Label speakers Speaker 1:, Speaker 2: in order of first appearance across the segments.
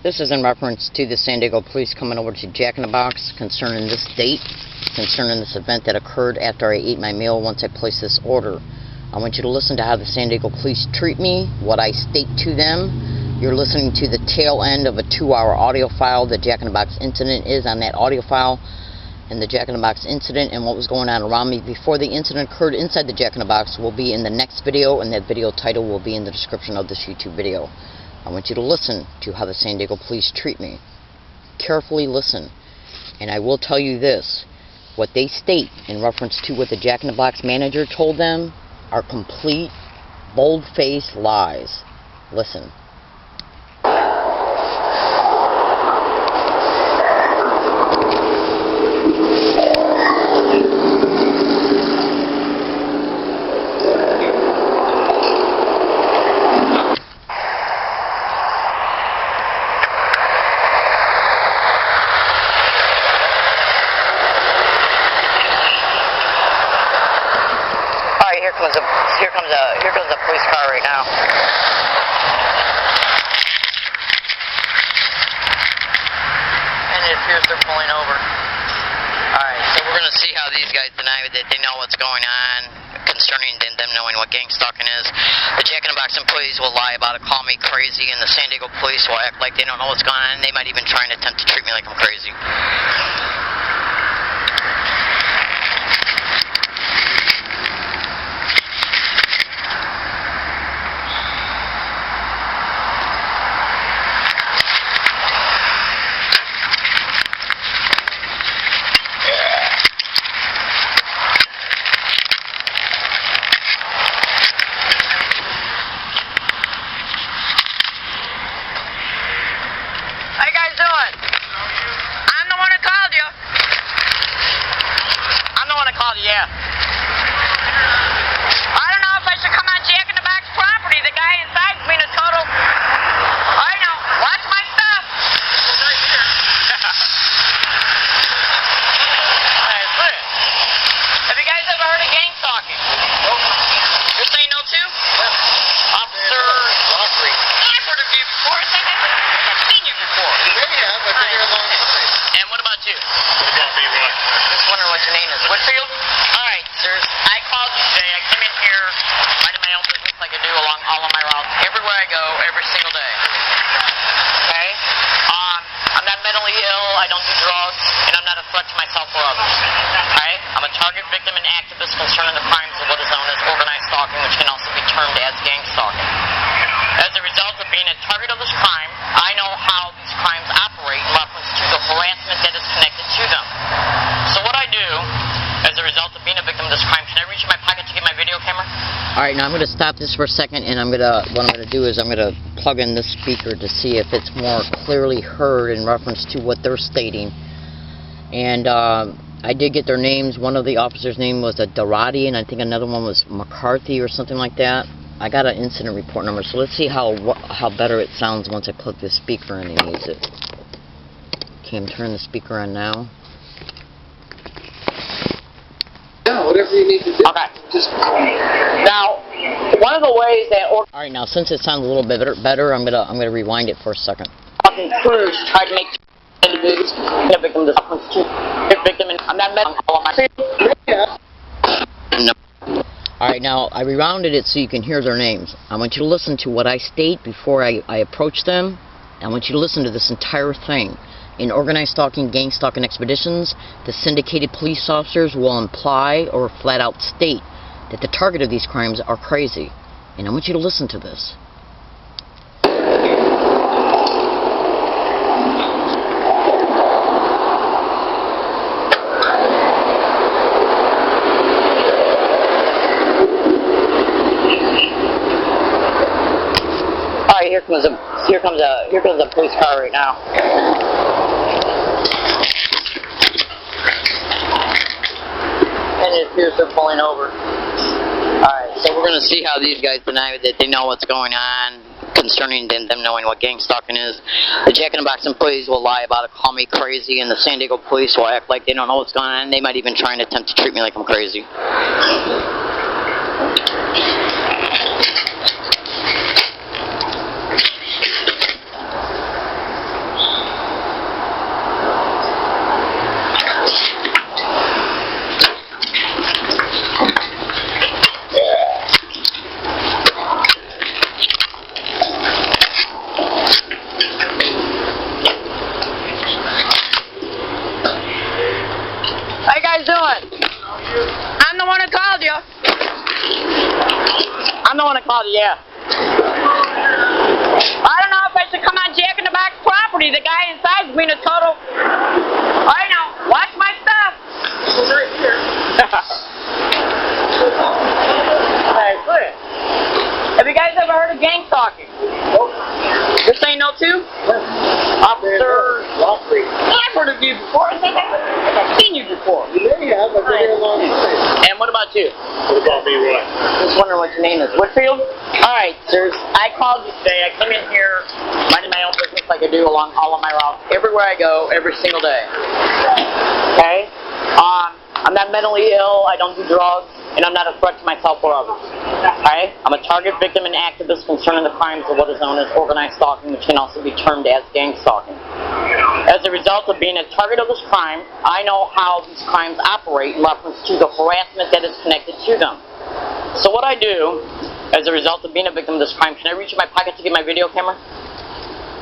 Speaker 1: This is in reference to the San Diego police coming over to Jack in the Box concerning this date, concerning this event that occurred after I ate my meal once I placed this order. I want you to listen to how the San Diego police treat me, what I state to them. You're listening to the tail end of a 2-hour audio file. The Jack in the Box incident is on that audio file, and the Jack in the Box incident and what was going on around me before the incident occurred inside the Jack in the Box will be in the next video, and that video title will be in the description of this YouTube video. I want you to listen to how the San Diego police treat me. Carefully listen. And I will tell you this. What they state in reference to what the Jack in the Box manager told them are complete, bold-faced lies. Listen. Here comes a police car right now. And it appears they're pulling over. Alright, so we're going to see how these guys deny that they know what's going on concerning them knowing what gang stalking is. The Jack in the Box employees will lie about it, call me crazy, and the San Diego police will act like they don't know what's going on, and they might even try and attempt to treat me like I'm crazy. Yeah. I don't know if I should come on Jack in the Box property. The guy inside's being a total... I know. Watch my stuff. Right here. Alright, look. Have you guys ever heard of gang stalking? Nope. You're saying no too? Yep. Officer... I've heard of you before. I think I've seen you before. You may have. I've been here a long time. And what about you? What about me, what? Just wondering what your name is. Whitfield? Alright, sirs. I called you today. I came in here, minding my own business like I do along all of my routes, everywhere I go, every single day. Okay? I'm not mentally ill, I don't do drugs, and I'm not a threat to myself or others. Okay? I'm a target victim and activist concerning the crimes of what is known as organized stalking, which can also be termed as gang stalking. As a result of being a target of this crime, I know how these crimes operate in reference to the harassment that is connected to them. So what I do, as a result of being a victim of this crime, can I reach in my pocket to get my video camera? Alright, now I'm going to stop this for a second, and what I'm going to do is I'm going to plug in this speaker to see if it's more clearly heard in reference to what they're stating. And I did get their names. One of the officers' name was Dorati, and I think another one was McCarthy or something like that. I got an incident report number, so let's see how better it sounds once I plug this speaker in and use it. Okay, I'm turning the speaker on now.
Speaker 2: Yeah, whatever you need to do.
Speaker 1: Okay.
Speaker 2: Just
Speaker 1: now, one of the ways that... Alright, now since it sounds a little bit better, I'm gonna rewind it for a second. Fucking crews tried to make individuals a victim of this victim, and I'm not meant all my...
Speaker 2: yeah.
Speaker 1: No. Alright, now I rewounded it so you can hear their names. I want you to listen to what I state before I approach them. I want you to listen to this entire thing. In organized stalking, gang stalking expeditions, the syndicated police officers will imply or flat out state that the target of these crimes are crazy. And I want you to listen to this. Alright, here comes a police car right now. And it appears they're pulling over. Alright, so we're going to see how these guys deny that they know what's going on concerning them knowing what gang stalking is. The Jack in the Box employees will lie about it, call me crazy, and the San Diego police will act like they don't know what's going on, and they might even try and attempt to treat me like I'm crazy. want to call it, yeah. I don't know if I should come on Jack in the Box property. The guy inside is being a total... I know. Watch my stuff.
Speaker 2: It's right here.
Speaker 1: Hey, look. Have you guys ever heard of gang stalking?
Speaker 2: Nope.
Speaker 1: You're saying no too? Officer... I've heard of you before. I think I've seen you before.
Speaker 2: You may have. I've been here a long time.
Speaker 1: And what about you?
Speaker 2: What about me, what?
Speaker 1: Just wondering what your name is. Whitfield? Alright, sirs. I called you today. I come in here, minding my own business like I do along all of my routes, everywhere I go, every single day. Okay? I'm not mentally ill, I don't do drugs, and I'm not a threat to myself or others. Okay? I'm a target victim and activist concerning the crimes of what is known as organized stalking, which can also be termed as gang stalking. As a result of being a target of this crime, I know how these crimes operate in reference to the harassment that is connected to them. So what I do, as a result of being a victim of this crime, can I reach in my pocket to get my video camera?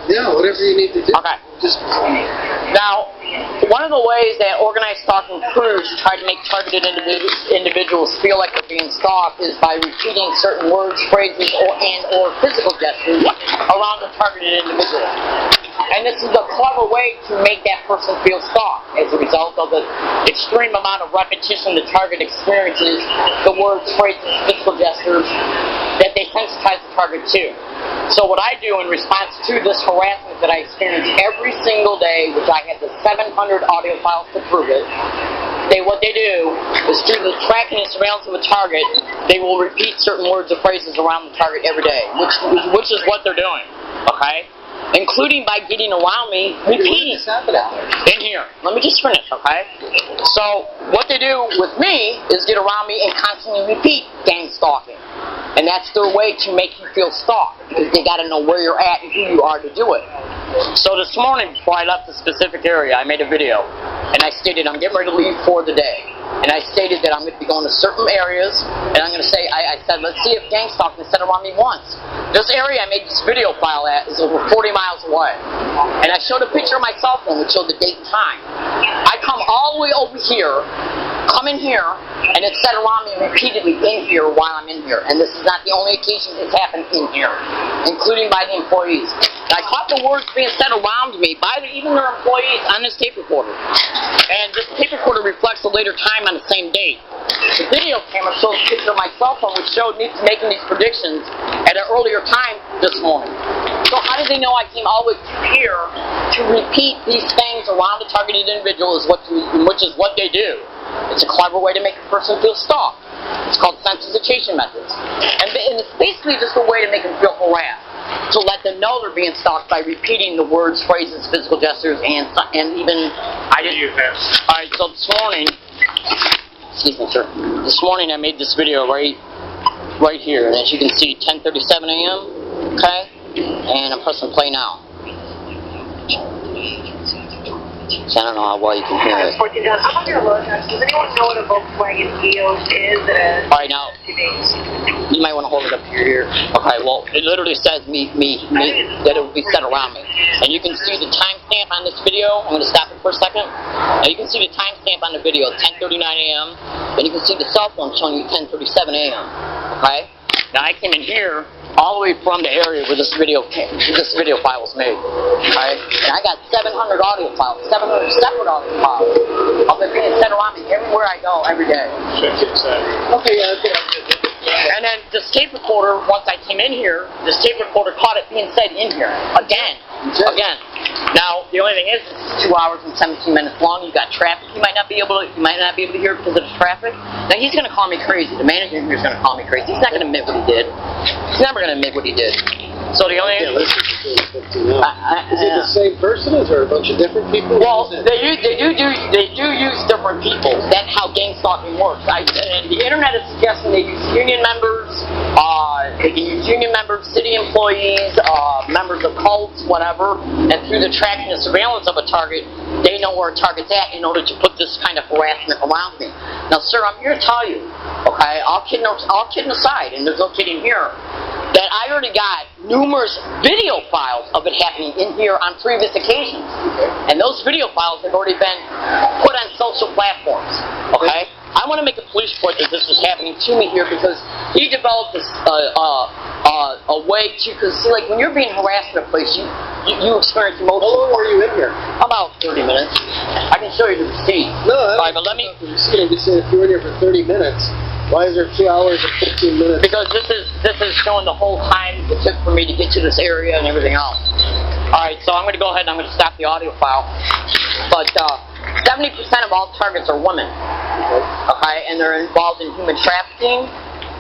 Speaker 2: Yeah, whatever you need to do.
Speaker 1: Okay.
Speaker 2: Just...
Speaker 1: Now, one of the ways that organized stalking crews try to make targeted individuals feel like they're being stalked is by repeating certain words, phrases, or physical gestures around the targeted individual. And this is a clever way to make that person feel stalked. As a result of the extreme amount of repetition the target experiences, the words, phrases, physical gestures that they sensitize the target to. So what I do in response to this harassment that I experience every single day, which I have the 700 audio files to prove it, what they do is through the tracking and surveillance of a target, they will repeat certain words or phrases around the target every day, which is what they're doing, okay? Including by getting around me, repeating. In here. Let me just finish, okay? So, what they do with me is get around me and constantly repeat gang stalking. And that's their way to make you feel stalked, because they got to know where you're at and who you are to do it. So this morning, before I left the specific area, I made a video, and I stated I'm getting ready to leave for the day. And I stated that I'm going to be going to certain areas, and I'm going to say, I said, let's see if gang stalking is set around me once. This area I made this video file at is over 40 miles away. And I showed a picture of my cell phone which showed the date and time. I come all the way over here, come in here, and it's set around me repeatedly in here while I'm in here. And this is not the only occasion it's happened in here, including by the employees. And I caught the words being said around me by even their employees on this tape recorder. And this tape recorder reflects the later time on the same date. The video camera shows a picture of my cell phone which showed me making these predictions at an earlier time this morning. So how did they know I came all the way through here to repeat these things around a targeted individual, which is what they do? It's a clever way to make a person feel stalked. It's called sensitization methods. And it's basically just a way to make them feel harassed, to let them know they're being stalked by repeating the words, phrases, physical gestures, and even... Alright, so this morning... Excuse me, sir. This morning I made this video right here, and as you can see, 10:37 a.m., okay? And I'm pressing play now. So I don't know how well you can hear it.
Speaker 3: I'm under a load test. Does anyone know what a Volkswagen EOS is?
Speaker 1: Alright, now, you might want to hold it up here. Okay, well, it literally says that it will be set around me. And you can see the timestamp on this video. I'm going to stop it for a second. Now you can see the timestamp on the video, 10:39 a.m. And you can see the cell phone showing you 10:37 a.m. Okay? Now I came in here all the way from the area where this video file was made. Alright? And I got 700 audio files, 700 separate audio files of it being sent around me everywhere I go every day. Okay, and then this tape recorder, once I came in here, this tape recorder caught it being said in here. Again. Now, the only thing is, it's 2 hours and 17 minutes long. You got traffic. You might not be able to hear it because of the traffic. Now, he's going to call me crazy. The manager here is going to call me crazy. He's not going to admit what he did. He's never going to admit what he did. So the only...
Speaker 2: Is it the same person? Is there a bunch of different people?
Speaker 1: Well, they do use different people. That's how gang stalking works. And the internet is suggesting they use union members, they can use union members, city employees, members of cults, whatever, and through the tracking and surveillance of a target, they know where a target's at in order to put this kind of harassment around me. Now, sir, I'm here to tell you, okay, all kidding aside, and there's no kidding here, that I already got numerous video files of it happening in here on previous occasions. And those video files have already been put on social platforms, okay? I want to make a police report that this was happening to me here because he developed this a way to, because see, like when you're being harassed in a place, you experience emotion.
Speaker 2: How long were you in here?
Speaker 1: About 30 minutes. I can show you the receipt.
Speaker 2: No,
Speaker 1: all right, but let me.
Speaker 2: The receipt. I'm just saying, if you were in here for 30 minutes, why is there 2 hours and 15 minutes?
Speaker 1: Because this is showing the whole time it took for me to get to this area and everything else. All right, so I'm going to go ahead and I'm going to stop the audio file. But 70% of all targets are women. Okay, and they're involved in human trafficking.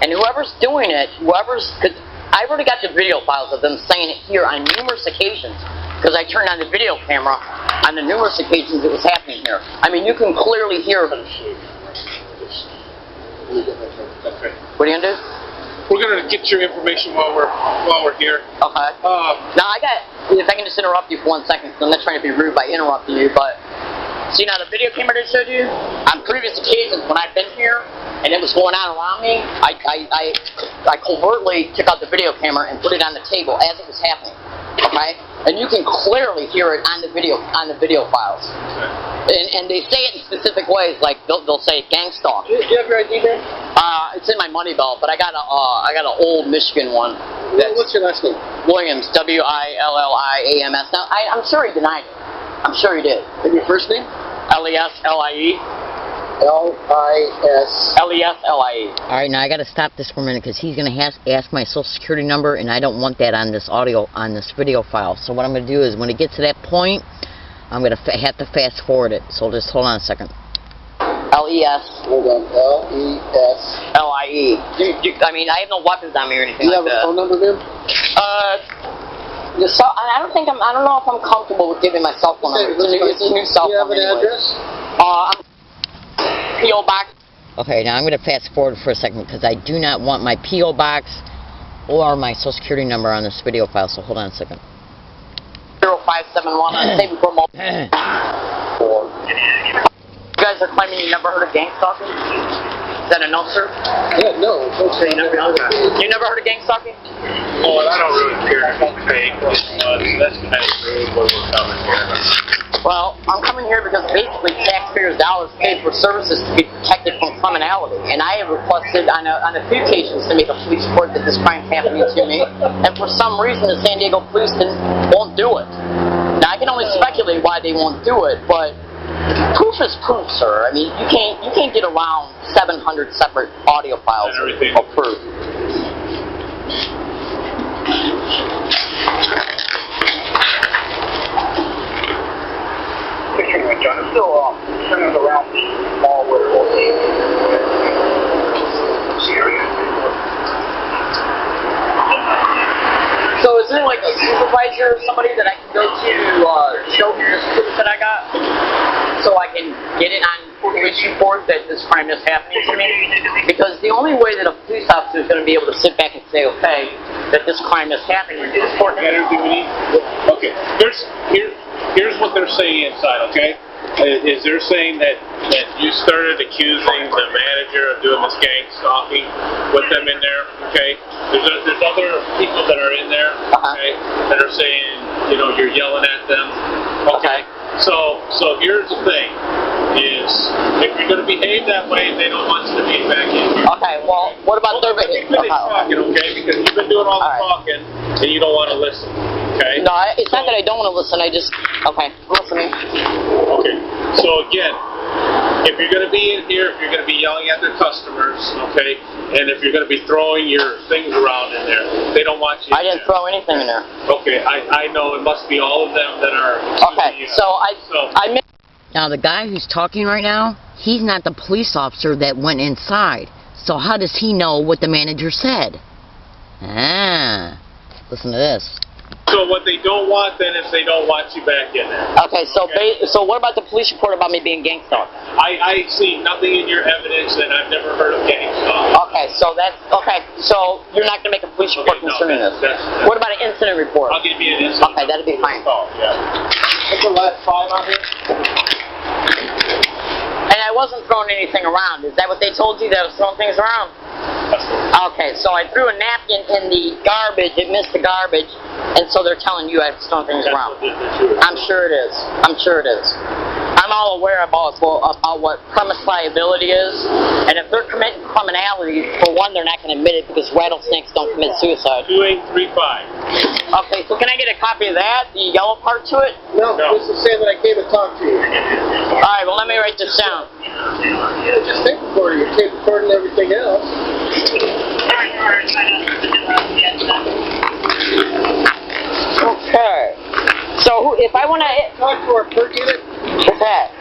Speaker 1: And whoever's doing it, because I've already got the video files of them saying it here on numerous occasions. Because I turned on the video camera on the numerous occasions it was happening here. I mean, you can clearly hear. What are you gonna do?
Speaker 4: We're gonna get your information while we're here.
Speaker 1: Okay. Now if I can just interrupt you for 1 second, because I'm not trying to be rude by interrupting you, but see now the video camera that showed you, on previous occasions when I've been here and it was going on around me, I covertly took out the video camera and put it on the table as it was happening. Okay? And you can clearly hear it on the video files. And they say it in specific ways, like they'll say gang stalk.
Speaker 2: Do you have your ID there?
Speaker 1: It's in my money belt, but I got an old Michigan one.
Speaker 2: What's your last name?
Speaker 1: Williams, Williams. Now I'm sure he denied it. I'm sure he did.
Speaker 2: And your first name?
Speaker 1: Leslie.
Speaker 2: Leslie.
Speaker 5: Alright, now I gotta stop this for a minute because he's gonna ask my social security number and I don't want that on this video file. So what I'm gonna do is when it gets to that point, I'm gonna have to fast forward it. So just hold on a second.
Speaker 1: LES.
Speaker 2: Hold on. LES.
Speaker 1: LIE. I mean, I have no weapons on me or anything
Speaker 2: Do you
Speaker 1: like
Speaker 2: have a phone number, man?
Speaker 1: I don't know if I'm comfortable with giving my cell phone number. It's a new cell phone.
Speaker 2: Do you have an address?
Speaker 1: P.O. Box.
Speaker 5: Okay, now I'm going to fast forward for a second because I do not want my P.O. Box or my social security number on this video file, so hold on a second.
Speaker 1: 0571 on saving for mobile. You guys are claiming you never heard of gang stalking? Is that a no, sir?
Speaker 2: Yeah, no.
Speaker 1: So you never heard of gang stalking?
Speaker 4: Oh, I don't really care if it's fake. That's kind of rude where we're coming here.
Speaker 1: Well, I'm coming here because basically taxpayers' dollars pay for services to be protected from criminality. And I have requested on a few occasions to make a police report that this crime's happening to me. And for some reason, the San Diego police won't do it. Now, I can only speculate why they won't do it, but proof is proof, sir. I mean, you can't get around 700 separate audio files of proof.
Speaker 3: I'm still turning around all where it was.
Speaker 1: So is there like a supervisor or somebody that I can go to show me this proof that I got? So I can get it on police report that this crime is happening to me? Because the only way that a police officer is going to be able to sit back and say, okay, that this crime is happening is report it.
Speaker 4: Okay, here's what they're saying inside, okay? Is they're saying that you started accusing the manager of doing this gang stalking with them in there, okay? There's other people that are in there, okay, that are saying, you're yelling at them, okay? So here's the thing, is if you're going to behave that way, they don't want you to be back in here.
Speaker 1: Okay, well, what about their behavior?
Speaker 4: Talking, okay? Because you've been doing all the talking, and you don't want to listen, okay?
Speaker 1: No, it's not that I don't want to listen, I'm listening.
Speaker 4: Okay, so again, if you're going to be in here, if you're going to be yelling at their customers, okay, and if you're going to be throwing your things around in there, they don't want you.
Speaker 1: I didn't throw anything in there.
Speaker 4: Okay, I know it must be all of them that are.
Speaker 1: Okay, I
Speaker 5: Now the guy who's talking right now, he's not the police officer that went inside. So how does he know what the manager said? Listen to this.
Speaker 4: So what they don't want then is they don't want you back in there.
Speaker 1: Okay, so so what about the police report about me being gang stalked?
Speaker 4: I see nothing in your evidence, and I've never heard of gang stalking.
Speaker 1: Okay, so so you're not going to make a police report concerning this. What about an incident report?
Speaker 4: I'll give you an incident.
Speaker 1: Okay, that'd be fine.
Speaker 4: What's the last 5 on here?
Speaker 1: And I wasn't throwing anything around. Is that what they told you, that I was throwing things around? Okay, so I threw a napkin in the garbage, it missed the garbage, and so they're telling you I was throwing things around. I'm sure it is. I'm
Speaker 5: all aware about what premise liability is, and if they're committing criminality, for one, they're not going to admit it because rattlesnakes don't commit suicide.
Speaker 4: 2835.
Speaker 5: Okay, so can I get a copy of that, the yellow part to it?
Speaker 2: No, this is saying that I came and talked to you.
Speaker 5: Alright, well let me write this down.
Speaker 2: Yeah, just tape recording. You're tape recording everything else.
Speaker 5: Okay. So if I want to
Speaker 2: Talk to our per unit.
Speaker 5: what's that?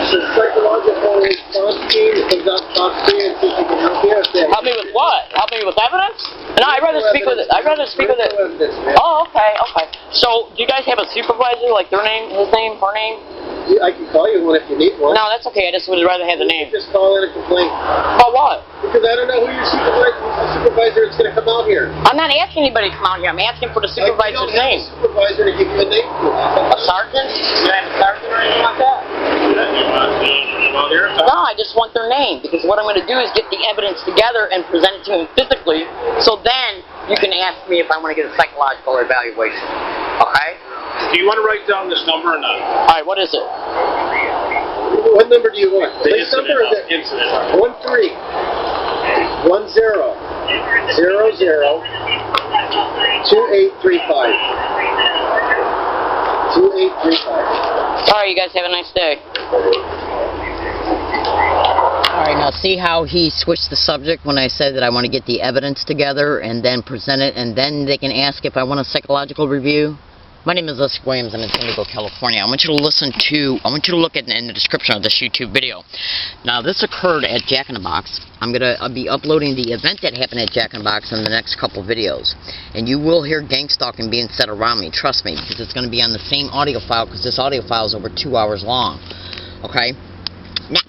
Speaker 2: It's a psychological response team. It comes out, talks to you, and sees if we can help you.
Speaker 5: Help me with what? Help me with evidence? No, I'd rather speak with it. I'd rather speak with it. Oh, okay, okay. So, do you guys have a supervisor, like their name, his name, her name?
Speaker 2: I can call you one if you need one.
Speaker 5: No, that's okay. I just would rather have the name.
Speaker 2: Just call in and complain.
Speaker 5: About what?
Speaker 2: Because I don't know who your supervisor is going to come out here.
Speaker 5: I'm not asking anybody to come out here. I'm asking for the supervisor's name.
Speaker 2: I don't have a supervisor to give you a name for.
Speaker 5: A sergeant? You have a sergeant or anything like that? No, I just want their name, because what I'm going to do is get the evidence together and present it to him physically, so then you can ask me if I want to get a psychological evaluation. Okay?
Speaker 4: Do you want to write down this number or not?
Speaker 5: Alright, what is it?
Speaker 2: What number do you want?
Speaker 4: The
Speaker 2: This number or the
Speaker 4: incident.
Speaker 2: 13 10 00 2835. 2835.
Speaker 5: Alright, you guys have a nice day. Alright, now see how he switched the subject when I said that I want to get the evidence together and then present it, and then they can ask if I want a psychological review? My name is Leslie Williams. I'm in San Diego, California. I want you to look at in the description of this YouTube video. Now, this occurred at Jack in the Box. I'll be uploading the event that happened at Jack in the Box in the next couple videos. And you will hear gang stalking being said around me. Trust me, because it's going to be on the same audio file, because this audio file is over 2 hours long. Okay? Now,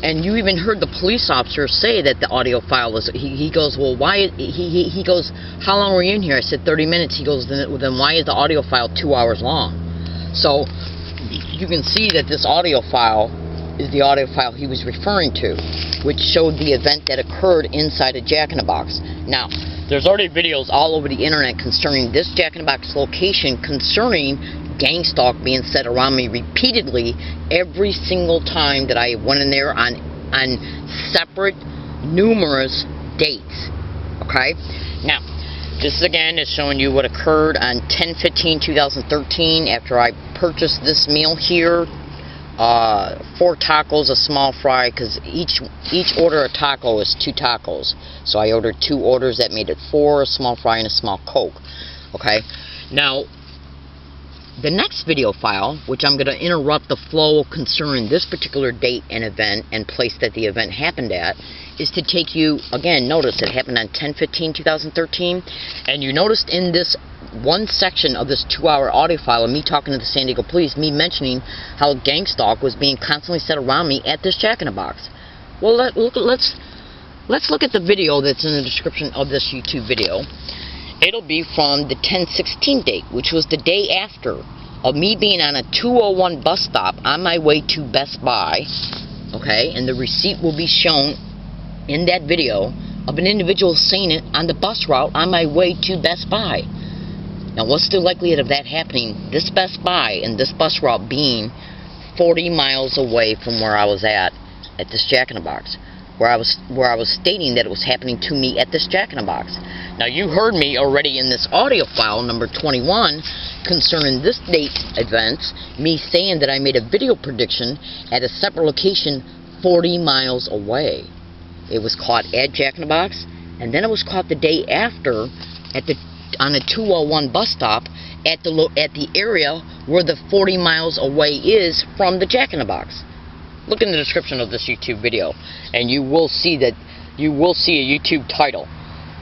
Speaker 5: and you even heard the police officer say that the audio file was, he goes, well, why, he goes, how long were you in here? I said 30 minutes. He goes, then why is the audio file 2 hours long? So, you can see that this audio file is the audio file he was referring to, which showed the event that occurred inside a Jack in the Box. Now, there's already videos all over the internet concerning this Jack in the Box location, concerning gang stalk being said around me repeatedly every single time that I went in there on separate, numerous dates. Okay? Now, this again is showing you what occurred on 10/15/2013 after I purchased this meal here. 4 tacos, a small fry, because each order of taco is 2 tacos. So I ordered 2 orders, that made it 4, a small fry and a small Coke. Okay? Now, the next video file, which I'm going to interrupt the flow concerning this particular date and event and place that the event happened at, is to take you, again, notice it happened on 10/15/2013, and you noticed in this one section of this 2-hour audio file of me talking to the San Diego police, me mentioning how gang stalk was being constantly said around me at this Jack in the Box. Well, let's look at the video that's in the description of this YouTube video. It'll be from the 10/16 date, which was the day after of me being on a 201 bus stop on my way to Best Buy. Okay, and the receipt will be shown in that video of an individual saying it on the bus route on my way to Best Buy. Now, what's the likelihood of that happening? This Best Buy and this bus route being 40 miles away from where I was at this Jack in the Box, where I was stating that it was happening to me at this Jack in the Box. Now, you heard me already in this audio file, number 21, concerning this date events, me saying that I made a video prediction at a separate location 40 miles away. It was caught at Jack in the Box, and then it was caught the day after on a 201 bus stop at the area where the 40 miles away is from the Jack in the Box. Look in the description of this YouTube video, and you will see a YouTube title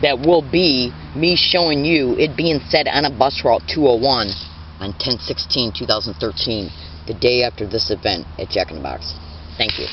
Speaker 5: that will be me showing you it being said on a bus route 201 on 10/16/2013, the day after this event at Jack in the Box. Thank you.